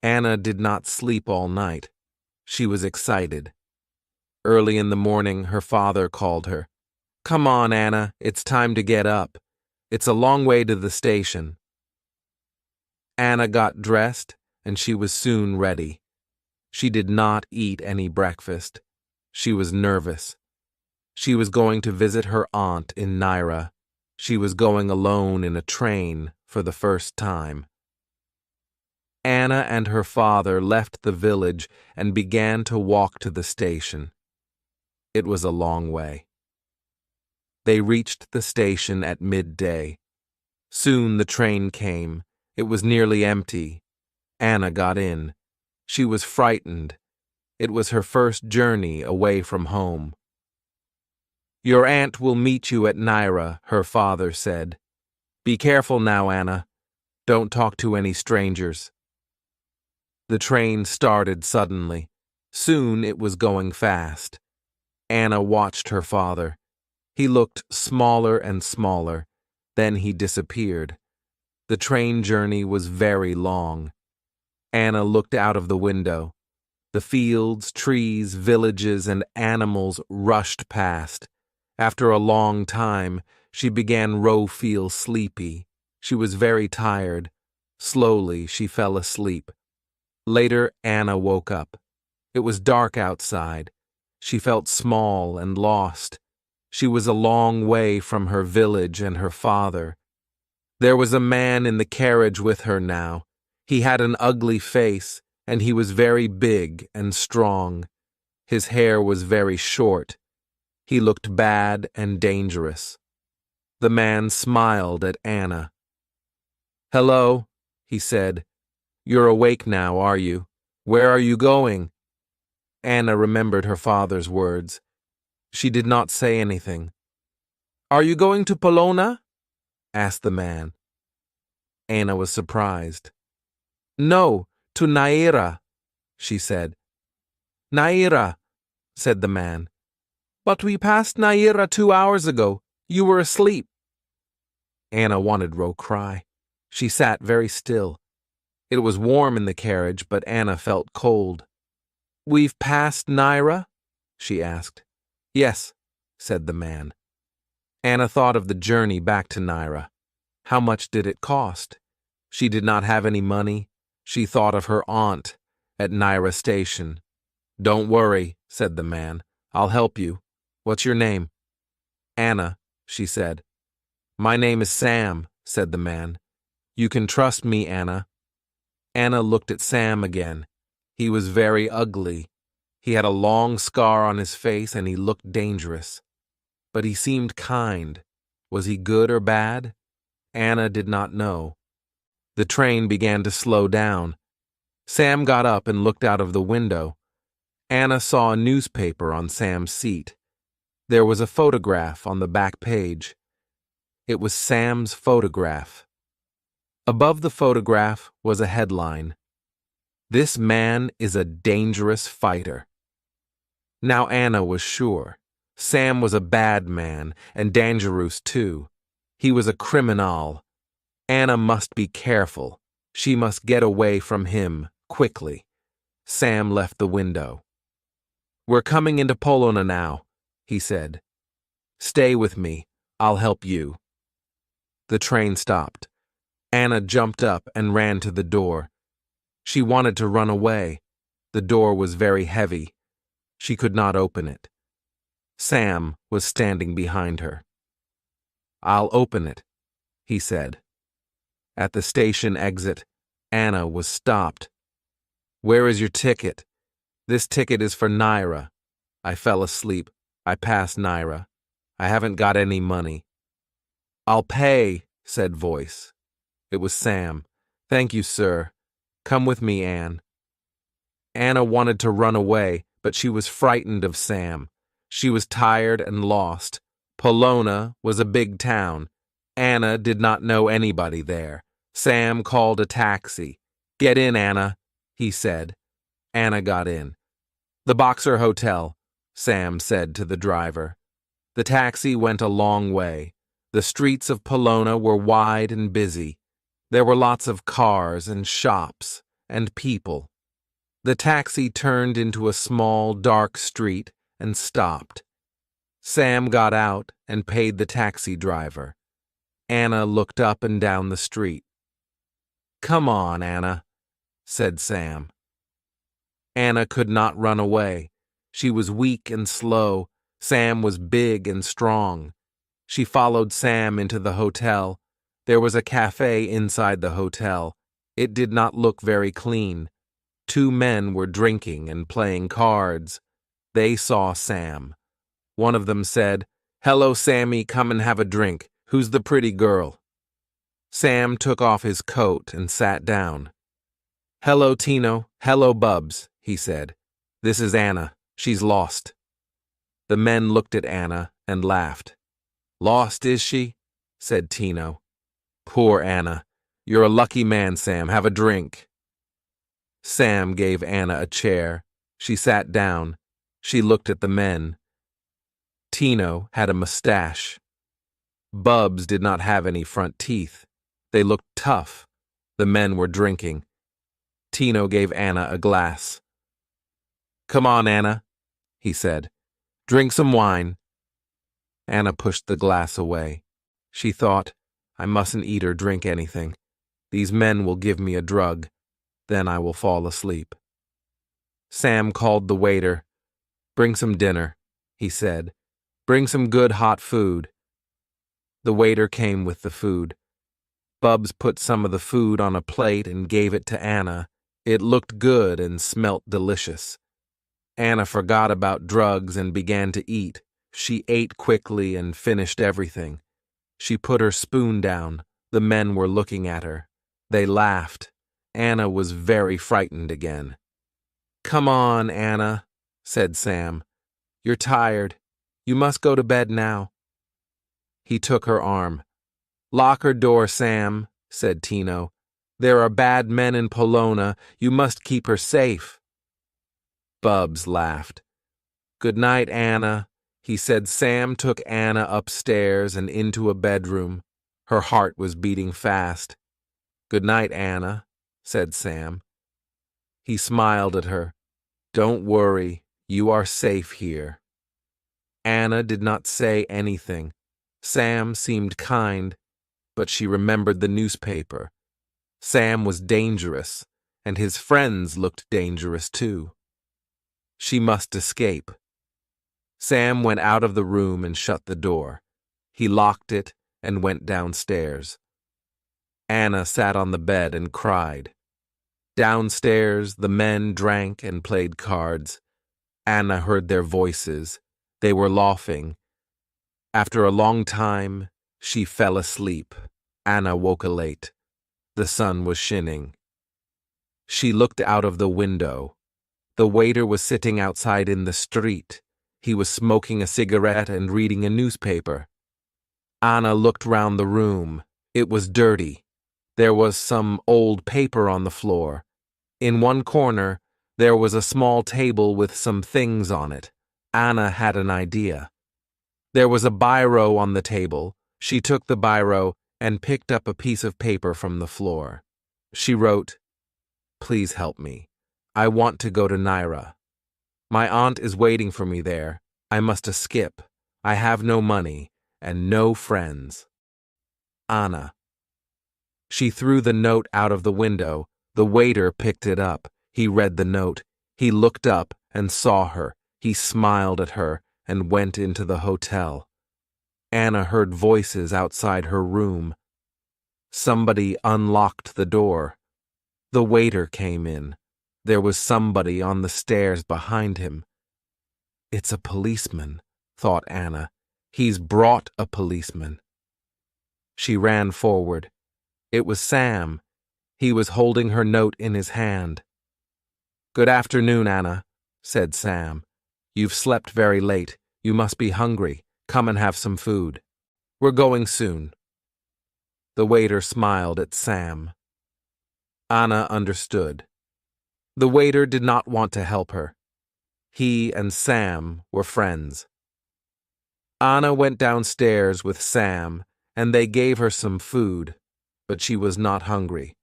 Anna did not sleep all night. She was excited. Early in the morning, her father called her. "Come on, Anna, it's time to get up. It's a long way to the station." Anna got dressed, and she was soon ready. She did not eat any breakfast. She was nervous. She was going to visit her aunt in Naira. She was going alone in a train for the first time. Anna and her father left the village and began to walk to the station. It was a long way. They reached the station at midday. Soon the train came. It was nearly empty. Anna got in. She was frightened. It was her first journey away from home. "Your aunt will meet you at Naira," her father said. "Be careful now, Anna. Don't talk to any strangers." The train started suddenly. Soon it was going fast. Anna watched her father. He looked smaller and smaller. Then he disappeared. The train journey was very long. Anna looked out of the window. The fields, trees, villages, and animals rushed past. After a long time, she began to feel sleepy. She was very tired. Slowly, she fell asleep. Later, Anna woke up. It was dark outside. She felt small and lost. She was a long way from her village and her father. There was a man in the carriage with her now. He had an ugly face, and he was very big and strong. His hair was very short. He looked bad and dangerous. The man smiled at Anna. "Hello," he said. "You're awake now, are you? Where are you going?" Anna remembered her father's words. She did not say anything. "Are you going to Polona?" asked the man. Anna was surprised. "No, to Naira," she said. "Naira," said the man. "But we passed Naira 2 hours ago. You were asleep." Anna wanted to cry. She sat very still. It was warm in the carriage, but Anna felt cold. "We've passed Naira?" she asked. "Yes," said the man. Anna thought of the journey back to Naira. How much did it cost? She did not have any money. She thought of her aunt at Naira station. "Don't worry," said the man. "I'll help you. What's your name?" "Anna," she said. "My name is Sam," said the man. "You can trust me, Anna." Anna looked at Sam again. He was very ugly. He had a long scar on his face and he looked dangerous. But he seemed kind. Was he good or bad? Anna did not know. The train began to slow down. Sam got up and looked out of the window. Anna saw a newspaper on Sam's seat. There was a photograph on the back page. It was Sam's photograph. Above the photograph was a headline. "This man is a dangerous fighter." Now Anna was sure. Sam was a bad man, and dangerous too. He was a criminal. Anna must be careful. She must get away from him, quickly. Sam left the window. "We're coming into Polona now," he said. "Stay with me. I'll help you." The train stopped. Anna jumped up and ran to the door. She wanted to run away. The door was very heavy. She could not open it. Sam was standing behind her. "I'll open it," he said. At the station exit, Anna was stopped. "Where is your ticket?" "This ticket is for Naira. I fell asleep. I passed Naira. I haven't got any money." "I'll pay," said voice. It was Sam. "Thank you, sir. Come with me, Anne." Anna wanted to run away, but she was frightened of Sam. She was tired and lost. Polona was a big town. Anna did not know anybody there. Sam called a taxi. "Get in, Anna," he said. Anna got in. "The Boxer Hotel," Sam said to the driver. The taxi went a long way. The streets of Polona were wide and busy. There were lots of cars and shops, and people. The taxi turned into a small, dark street and stopped. Sam got out and paid the taxi driver. Anna looked up and down the street. "Come on, Anna," said Sam. Anna could not run away. She was weak and slow. Sam was big and strong. She followed Sam into the hotel. There was a cafe inside the hotel. It did not look very clean. 2 men were drinking and playing cards. They saw Sam. One of them said, "Hello, Sammy, come and have a drink. Who's the pretty girl?" Sam took off his coat and sat down. "Hello, Tino. Hello, Bubs," he said. "This is Anna. She's lost." The men looked at Anna and laughed. "Lost, is she?" said Tino. "Poor Anna. You're a lucky man, Sam. Have a drink." Sam gave Anna a chair. She sat down. She looked at the men. Tino had a mustache. Bubs did not have any front teeth. They looked tough. The men were drinking. Tino gave Anna a glass. "Come on, Anna," he said. "Drink some wine." Anna pushed the glass away. She thought, "I mustn't eat or drink anything. These men will give me a drug. Then I will fall asleep." Sam called the waiter. "Bring some dinner," he said. "Bring some good hot food." The waiter came with the food. Bubs put some of the food on a plate and gave it to Anna. It looked good and smelt delicious. Anna forgot about drugs and began to eat. She ate quickly and finished everything. She put her spoon down. The men were looking at her. They laughed. Anna was very frightened again. "Come on, Anna," said Sam. "You're tired. You must go to bed now." He took her arm. "Lock her door, Sam," said Tino. "There are bad men in Polona. You must keep her safe." Bubs laughed. "Good night, Anna," he said. Sam took Anna upstairs and into a bedroom. Her heart was beating fast. "Good night, Anna," said Sam. He smiled at her. "Don't worry, you are safe here." Anna did not say anything. Sam seemed kind, but she remembered the newspaper. Sam was dangerous, and his friends looked dangerous too. She must escape. Sam went out of the room and shut the door. He locked it and went downstairs. Anna sat on the bed and cried. Downstairs, the men drank and played cards. Anna heard their voices. They were laughing. After a long time, she fell asleep. Anna woke late. The sun was shining. She looked out of the window. The waiter was sitting outside in the street. He was smoking a cigarette and reading a newspaper. Anna looked round the room. It was dirty. There was some old paper on the floor. In one corner, there was a small table with some things on it. Anna had an idea. There was a biro on the table. She took the biro and picked up a piece of paper from the floor. She wrote, "Please help me. I want to go to Naira. My aunt is waiting for me there. I must escape. I have no money and no friends. Anna." She threw the note out of the window. The waiter picked it up. He read the note. He looked up and saw her. He smiled at her and went into the hotel. Anna heard voices outside her room. Somebody unlocked the door. The waiter came in. There was somebody on the stairs behind him. "It's a policeman," thought Anna. "He's brought a policeman." She ran forward. It was Sam. He was holding her note in his hand. "Good afternoon, Anna," said Sam. "You've slept very late. You must be hungry. Come and have some food. We're going soon." The waiter smiled at Sam. Anna understood. The waiter did not want to help her. He and Sam were friends. Anna went downstairs with Sam, and they gave her some food, but she was not hungry.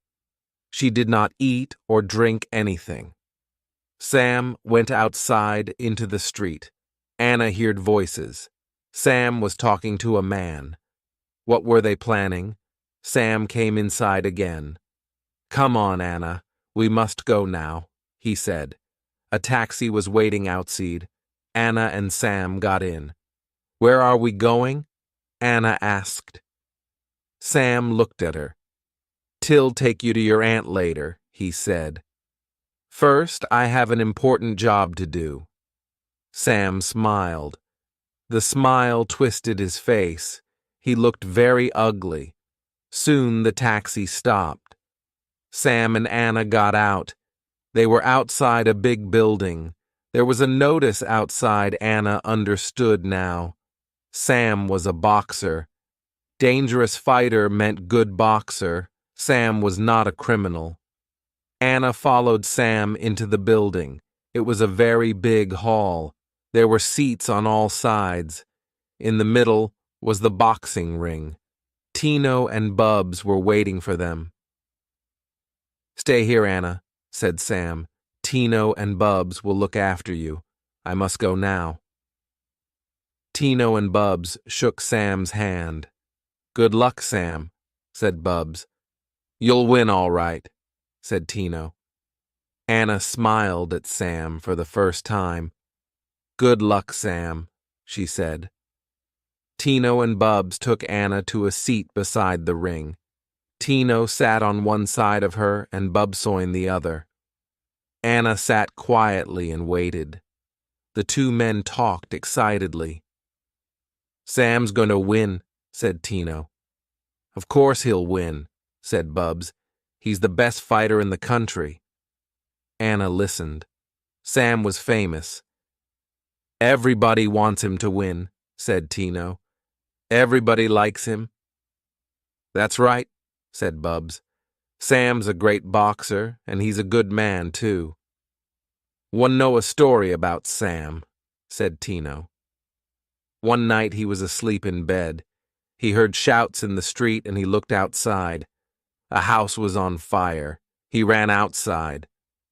She did not eat or drink anything. Sam went outside into the street. Anna heard voices. Sam was talking to a man. What were they planning? Sam came inside again. "Come on, Anna. We must go now," he said. A taxi was waiting outside. Anna and Sam got in. "Where are we going?" Anna asked. Sam looked at her. "Till take you to your aunt later," he said. "First, I have an important job to do." Sam smiled. The smile twisted his face. He looked very ugly. Soon the taxi stopped. Sam and Anna got out. They were outside a big building. There was a notice outside. Anna understood now. Sam was a boxer. Dangerous fighter meant good boxer. Sam was not a criminal. Anna followed Sam into the building. It was a very big hall. There were seats on all sides. In the middle was the boxing ring. Tino and Bubs were waiting for them. "Stay here, Anna," said Sam. "Tino and Bubs will look after you. I must go now." Tino and Bubs shook Sam's hand. "Good luck, Sam," said Bubs. "You'll win all right," said Tino. Anna smiled at Sam for the first time. "Good luck, Sam," she said. Tino and Bubs took Anna to a seat beside the ring. Tino sat on one side of her and Bubs on the other. Anna sat quietly and waited. The two men talked excitedly. "Sam's going to win," said Tino. "Of course he'll win," said Bubs. "He's the best fighter in the country." Anna listened. Sam was famous. "Everybody wants him to win," said Tino. "Everybody likes him." "That's right," said Bubs. "Sam's a great boxer, and he's a good man, too." "One know a story about Sam," said Tino. One night he was asleep in bed. He heard shouts in the street and he looked outside. A house was on fire. He ran outside.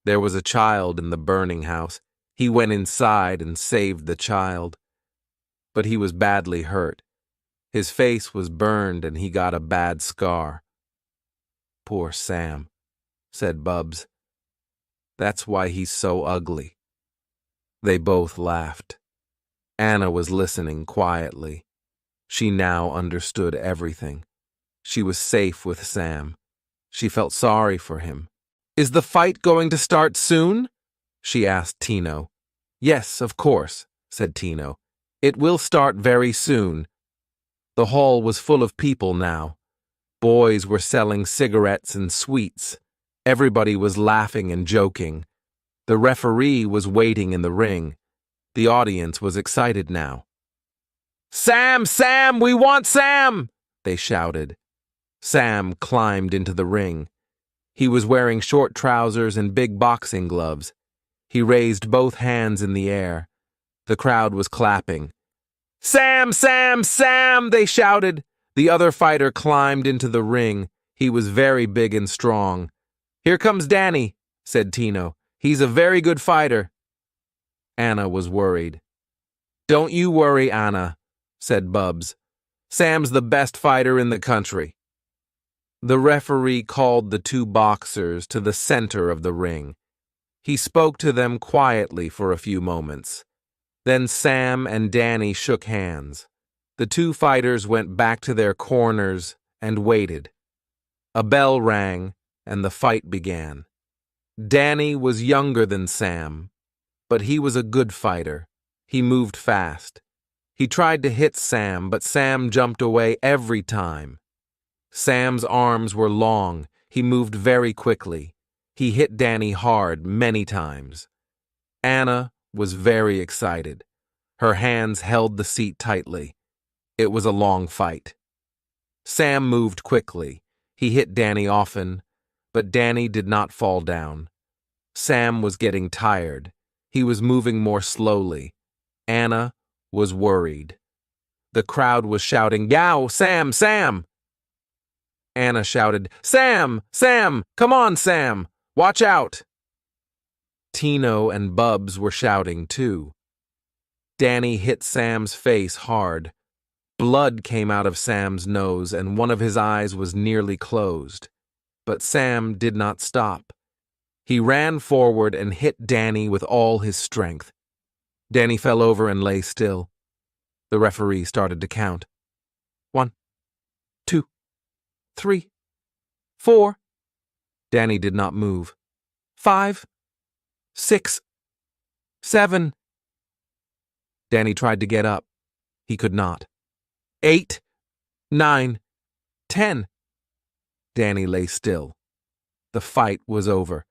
There was a child in the burning house. He went inside and saved the child. But he was badly hurt. His face was burned and he got a bad scar. "Poor Sam," said Bubs. "That's why he's so ugly." They both laughed. Anna was listening quietly. She now understood everything. She was safe with Sam. She felt sorry for him. "Is the fight going to start soon?" she asked Tino. "Yes, of course," said Tino. "It will start very soon." The hall was full of people now. Boys were selling cigarettes and sweets. Everybody was laughing and joking. The referee was waiting in the ring. The audience was excited now. "Sam! Sam! We want Sam!" they shouted. Sam climbed into the ring. He was wearing short trousers and big boxing gloves. He raised both hands in the air. The crowd was clapping. "Sam! Sam! Sam!" they shouted. The other fighter climbed into the ring. He was very big and strong. "Here comes Danny," said Tino. "He's a very good fighter." Anna was worried. "Don't you worry, Anna," said Bubs. "Sam's the best fighter in the country." The referee called the two boxers to the center of the ring. He spoke to them quietly for a few moments. Then Sam and Danny shook hands. The two fighters went back to their corners and waited. A bell rang, and the fight began. Danny was younger than Sam, but he was a good fighter. He moved fast. He tried to hit Sam, but Sam jumped away every time. Sam's arms were long. He moved very quickly. He hit Danny hard many times. Anna was very excited. Her hands held the seat tightly. It was a long fight. Sam moved quickly. He hit Danny often, but Danny did not fall down. Sam was getting tired. He was moving more slowly. Anna was worried. The crowd was shouting, "Yow, Sam, Sam!" Anna shouted, "Sam! Sam! Come on, Sam! Watch out!" Tino and Bubs were shouting too. Danny hit Sam's face hard. Blood came out of Sam's nose and one of his eyes was nearly closed. But Sam did not stop. He ran forward and hit Danny with all his strength. Danny fell over and lay still. The referee started to count. 1, 2, 3, 4. Danny did not move. 5, 6, 7. Danny tried to get up. He could not. 8, 9, 10. Danny lay still. The fight was over.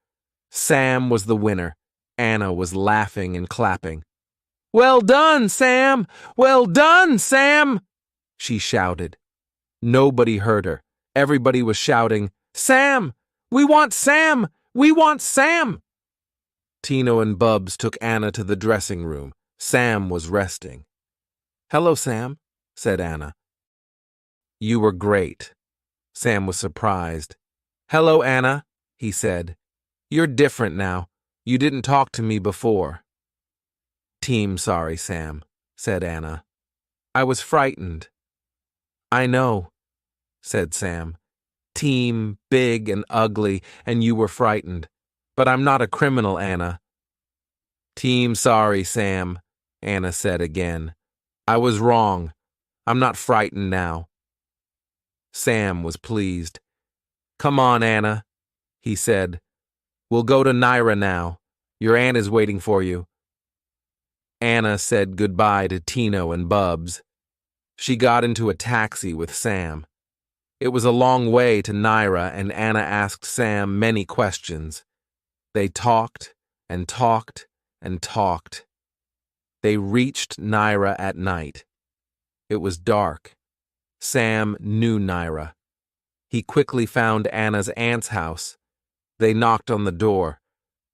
Sam was the winner. Anna was laughing and clapping. "Well done, Sam! Well done, Sam!" she shouted. Nobody heard her. Everybody was shouting, "Sam! We want Sam! We want Sam!" Tino and Bubs took Anna to the dressing room. Sam was resting. "Hello, Sam," said Anna. "You were great." Sam was surprised. "Hello, Anna," he said. "You're different now. You didn't talk to me before." "Team sorry, Sam," said Anna. "I was frightened." "I know," said Sam. "Team, big and ugly, and you were frightened. But I'm not a criminal, Anna." "Team sorry, Sam," Anna said again. "I was wrong. I'm not frightened now." Sam was pleased. "Come on, Anna," he said. "We'll go to Naira now. Your aunt is waiting for you." Anna said goodbye to Tino and Bubs. She got into a taxi with Sam. It was a long way to Naira, and Anna asked Sam many questions. They talked and talked and talked. They reached Naira at night. It was dark. Sam knew Naira. He quickly found Anna's aunt's house. They knocked on the door.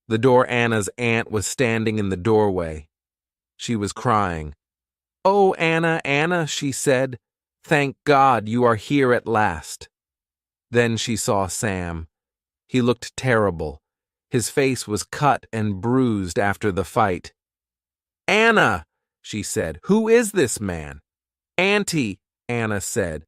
The door Anna's aunt was standing in the doorway. She was crying. "Oh, Anna, Anna," she said. "Thank God you are here at last." Then she saw Sam. He looked terrible. His face was cut and bruised after the fight. "Anna," she said, "who is this man?" "Auntie," Anna said.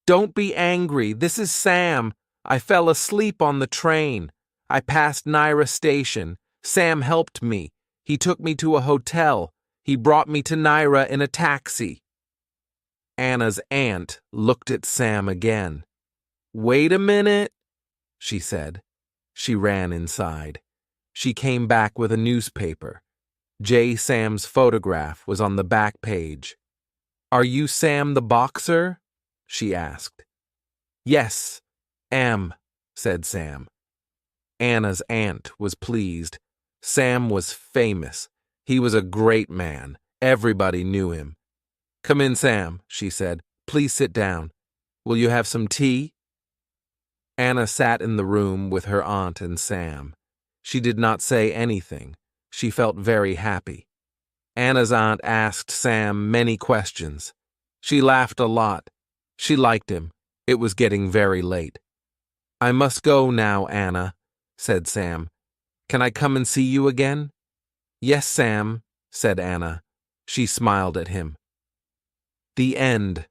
"Don't be angry. This is Sam. I fell asleep on the train. I passed Naira Station. Sam helped me. He took me to a hotel. He brought me to Naira in a taxi." Anna's aunt looked at Sam again. "Wait a minute," she said. She ran inside. She came back with a newspaper. Sam's photograph was on the back page. "Are you Sam the boxer?" she asked. "Yes, am," said Sam. Anna's aunt was pleased. Sam was famous. He was a great man. Everybody knew him. "Come in, Sam," she said. "Please sit down. Will you have some tea?" Anna sat in the room with her aunt and Sam. She did not say anything. She felt very happy. Anna's aunt asked Sam many questions. She laughed a lot. She liked him. It was getting very late. "I must go now, Anna," said Sam. "Can I come and see you again?" "Yes, Sam," said Anna. She smiled at him. The end.